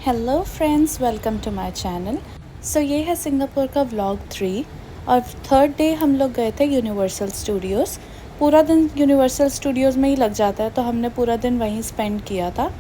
Hello friends, welcome to my channel. ये है Singapore का व्लॉग 3 और थर्ड डे हम लोग गए थे यूनिवर्सल स्टूडियोज़। पूरा दिन यूनिवर्सल स्टूडियोज़ में ही लग जाता है, तो हमने पूरा दिन वहीं स्पेंड किया था।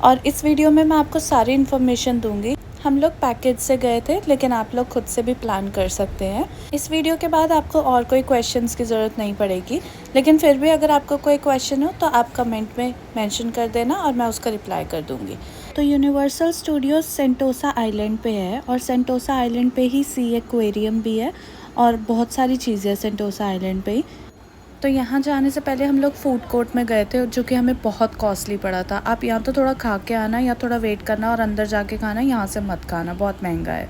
और इस वीडियो में मैं आपको सारी इन्फॉर्मेशन दूंगी। हम लोग पैकेज से गए थे, लेकिन आप लोग खुद से भी प्लान कर सकते हैं। इस वीडियो के बाद आपको और कोई क्वेश्चंस की ज़रूरत नहीं पड़ेगी, लेकिन फिर भी अगर आपको कोई क्वेश्चन हो तो आप कमेंट में मेंशन कर देना और मैं उसका रिप्लाई कर दूंगी। तो यूनिवर्सल स्टूडियोज सेंटोसा आइलैंड पे है और सेंटोसा आइलैंड पे ही सी एक्वेरियम भी है और बहुत सारी चीज़ें हैं सेंटोसा आइलैंड पे ही। तो यहाँ जाने से पहले हम लोग फूड कोर्ट में गए थे, जो कि हमें बहुत कॉस्टली पड़ा था। आप यहाँ तो थोड़ा खा के आना या थोड़ा वेट करना और अंदर जाके खाना, यहाँ से मत खाना, बहुत महंगा है।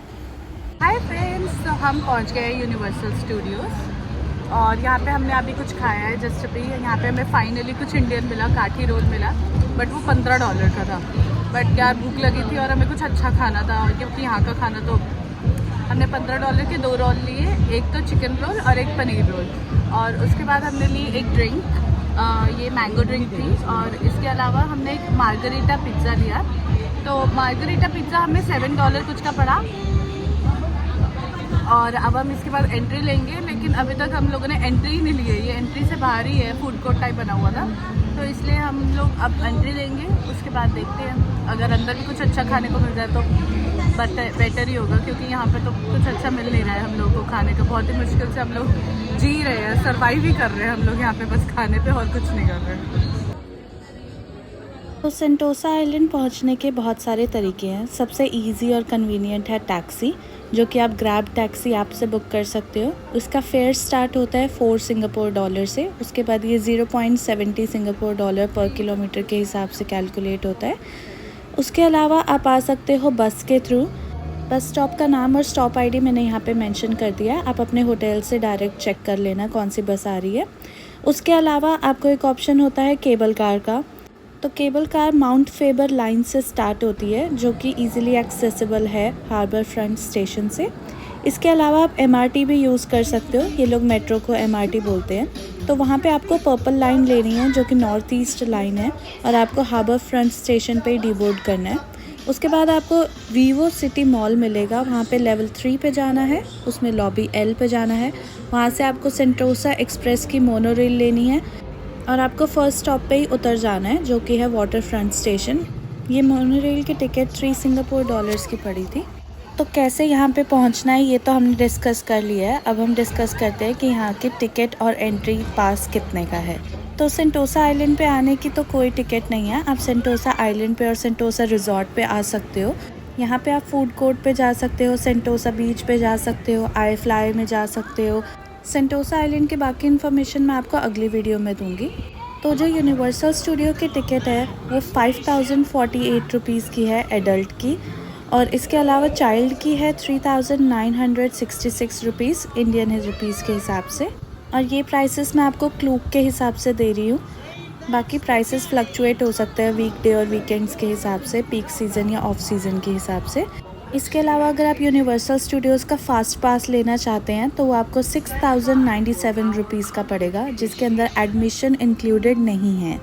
हाय फ्रेंड्स, तो हम पहुँच गए यूनिवर्सल स्टूडियोज़ और यहाँ पे हमने अभी कुछ खाया है जस्ट अभी। यहाँ पे हमें फाइनली कुछ इंडियन मिला, काठी रोल मिला, बट वो $15 का था। बट यार भूख लगी थी और हमें कुछ अच्छा खाना था, क्योंकि यहाँ का खाना तो हमने $15 के 2 रोल लिए, एक तो चिकन रोल और एक पनीर रोल। और उसके बाद हमने ली एक ड्रिंक, ये मैंगो ड्रिंक थी। और इसके अलावा हमने एक मार्गरीटा पिज़्ज़ा लिया। तो मार्गरीटा पिज़्ज़ा हमें $7 कुछ का पड़ा। और अब हम इसके बाद एंट्री लेंगे, लेकिन अभी तक हम लोगों ने एंट्री ही नहीं ली है। ये एंट्री से बाहर ही है, फूड कोर्ट टाइप बना हुआ था, तो इसलिए हम लोग अब एंट्री लेंगे। उसके बाद देखते हैं, अगर अंदर भी कुछ अच्छा खाने को मिल जाए तो बेटर ही होगा, क्योंकि यहाँ पे तो कुछ अच्छा मिल नहीं रहा है हम लोग को खाने का। बहुत ही मुश्किल से हम लोग जी रहे हैं, सर्वाइव ही कर रहे हैं हम लोग यहाँ पे, बस खाने पे और कुछ नहीं कर रहे। तो सेंटोसा आइलैंड पहुँचने के बहुत सारे तरीके हैं। सबसे इजी और कन्वीनियंट है टैक्सी, जो कि आप ग्रैब टैक्सी ऐप से बुक कर सकते हो। उसका फेयर स्टार्ट होता है $4 सिंगापुर से। उसके बाद ये 0.70 सिंगापुर डॉलर पर किलोमीटर के हिसाब से कैलकुलेट होता है। उसके अलावा आप आ सकते हो बस के थ्रू। बस स्टॉप का नाम और स्टॉप आईडी मैंने यहाँ पे मेंशन कर दिया है। आप अपने होटल से डायरेक्ट चेक कर लेना कौन सी बस आ रही है। उसके अलावा आपको एक ऑप्शन होता है केबल कार का। तो cable car Mount Faber line से स्टार्ट होती है, जो कि इजीली एक्सेसिबल है हार्बर फ्रंट स्टेशन से। इसके अलावा आप MRT भी यूज़ कर सकते हो। ये लोग मेट्रो को MRT बोलते हैं। तो वहाँ पे आपको पर्पल लाइन लेनी है, जो कि नॉर्थ ईस्ट लाइन है, और आपको हार्बर फ्रंट स्टेशन पे डीबोर्ड करना है। उसके बाद आपको वीवो सिटी मॉल मिलेगा, वहाँ पे लेवल 3 पे जाना है, उसमें लॉबी L पे जाना है। वहाँ से आपको सेंटोसा एक्सप्रेस की मोनोरेल लेनी है और आपको फर्स्ट स्टॉप पे ही उतर जाना है, जो कि है वाटर फ्रंट स्टेशन। ये मोनोरेल की टिकट $3 सिंगापुर की पड़ी थी। तो कैसे यहाँ पे पहुँचना है ये तो हमने डिस्कस कर लिया है। अब हम डिस्कस करते हैं कि यहाँ की टिकट और एंट्री पास कितने का है। तो सेंटोसा आइलैंड पे आने की तो कोई टिकट नहीं है। आप सेंटोसा आइलैंड पे और सेंटोसा रिजॉर्ट पे आ सकते हो। यहाँ पे आप फूड कोर्ट पे जा सकते हो, सेंटोसा बीच पे जा सकते हो, आई फ्लाई में जा सकते हो। सेंटोसा आइलैंड की बाकी इन्फॉर्मेशन मैं आपको अगली वीडियो में दूंगी। तो जो यूनिवर्सल स्टूडियो की टिकट है वो 5048 रुपीज़ की है एडल्ट की, और इसके अलावा चाइल्ड की है 3966 रुपीज़ इंडियन रुपीज़ के हिसाब से। और ये प्राइसेस मैं आपको क्लूक के हिसाब से दे रही हूँ। बाकी प्राइसेस फ्लक्चुएट हो सकते हैं वीकडे और वीकेंड्स के हिसाब से, पीक सीज़न या ऑफ सीज़न के हिसाब से। इसके अलावा अगर आप यूनिवर्सल स्टूडियोज़ का फास्ट पास लेना चाहते हैं तो वो आपको 6097 रुपीज़ का पड़ेगा, जिसके अंदर एडमिशन इंक्लूडेड नहीं है।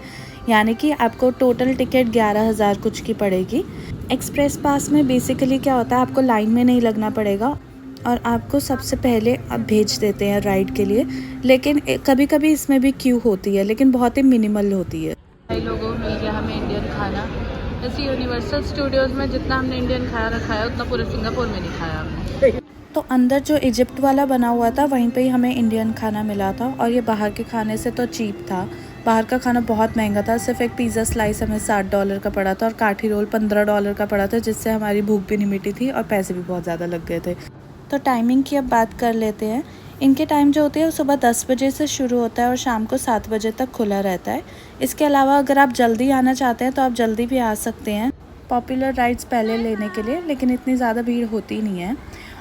यानी कि आपको टोटल टिकट 11,000 कुछ की पड़ेगी। एक्सप्रेस पास में बेसिकली क्या होता है, आपको लाइन में नहीं लगना पड़ेगा और आपको सबसे पहले अब भेज देते हैं राइड के लिए। लेकिन कभी कभी इसमें भी क्यू होती है, लेकिन बहुत ही मिनिमल होती है। कई लोगों को मिल गया हमें इंडियन खाना। जैसे यूनिवर्सल स्टूडियोज़ में जितना हमने इंडियन खाया रखा है, उतना पूरे सिंगापुर में नहीं खाया हमने। तो अंदर जो इजिप्ट वाला बना हुआ था वहीं पे ही हमें इंडियन खाना मिला था, और ये बाहर के खाने से तो चीप था। बाहर का खाना बहुत महंगा था। सिर्फ एक पिज़्ज़ा स्लाइस हमें $60 का पड़ा था और काठी रोल $15 का पड़ा था, जिससे हमारी भूख भी नहीं मिटी थी और पैसे भी बहुत ज़्यादा लग गए थे। तो टाइमिंग की अब बात कर लेते हैं। इनके टाइम जो होती है वो सुबह 10 बजे से शुरू होता है और शाम को 7 बजे तक खुला रहता है। इसके अलावा अगर आप जल्दी आना चाहते हैं तो आप जल्दी भी आ सकते हैं पॉपुलर राइड्स पहले लेने के लिए, लेकिन इतनी ज़्यादा भीड़ होती नहीं है।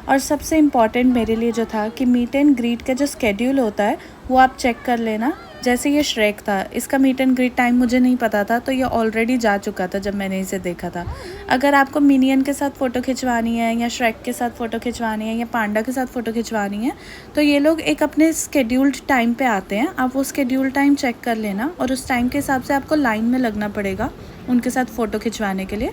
और सबसे इम्पॉर्टेंट मेरे लिए जो था कि मीट एंड ग्रीट का जो स्केड्यूल होता है वो आप चेक कर लेना, जैसे ये श्रेक था, इसका मीट एंड ग्रीट टाइम मुझे नहीं पता था, तो ये ऑलरेडी जा चुका था जब मैंने इसे देखा था। अगर आपको मिनियन के साथ फ़ोटो खिंचवानी है या श्रेक के साथ फ़ोटो खिंचवानी है या पांडा के साथ फ़ोटो खिंचवानी है, तो ये लोग एक अपने स्केड्यूल्ड टाइम पे आते हैं। आप वो स्केड्यूल्ड टाइम चेक कर लेना और उस टाइम के हिसाब से आपको लाइन में लगना पड़ेगा उनके साथ फ़ोटो खिंचवाने के लिए।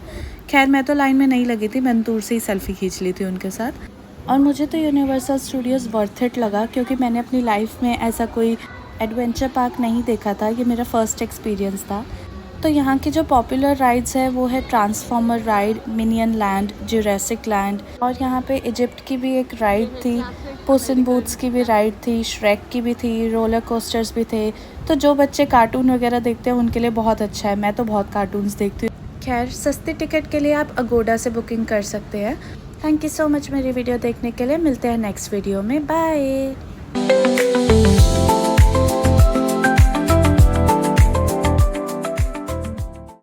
खैर मैं तो लाइन में नहीं लगी थी, मैंने दूर से ही सेल्फ़ी खींच ली थी उनके साथ। और मुझे तो यूनिवर्सल स्टूडियोज़ वर्थ इट लगा, क्योंकि मैंने अपनी लाइफ में ऐसा कोई एडवेंचर पार्क नहीं देखा था। ये मेरा फ़र्स्ट एक्सपीरियंस था। तो यहाँ की जो पॉपुलर राइड्स है वो है transformer ride, minion land, Jurassic land, और यहाँ पे इजिप्ट की भी एक राइड थी, पुस इन बूट्स की भी राइड थी, श्रेक की भी थी, रोलर कोस्टर्स भी थे। तो जो बच्चे कार्टून वगैरह देखते हैं उनके लिए बहुत अच्छा है। मैं तो बहुत कार्टून्स देखती हूँ। खैर सस्ती टिकट के लिए आप अगोडा से बुकिंग कर सकते हैं। थैंक यू सो मच मेरी वीडियो देखने के लिए। मिलते हैं नेक्स्ट वीडियो में। बाय।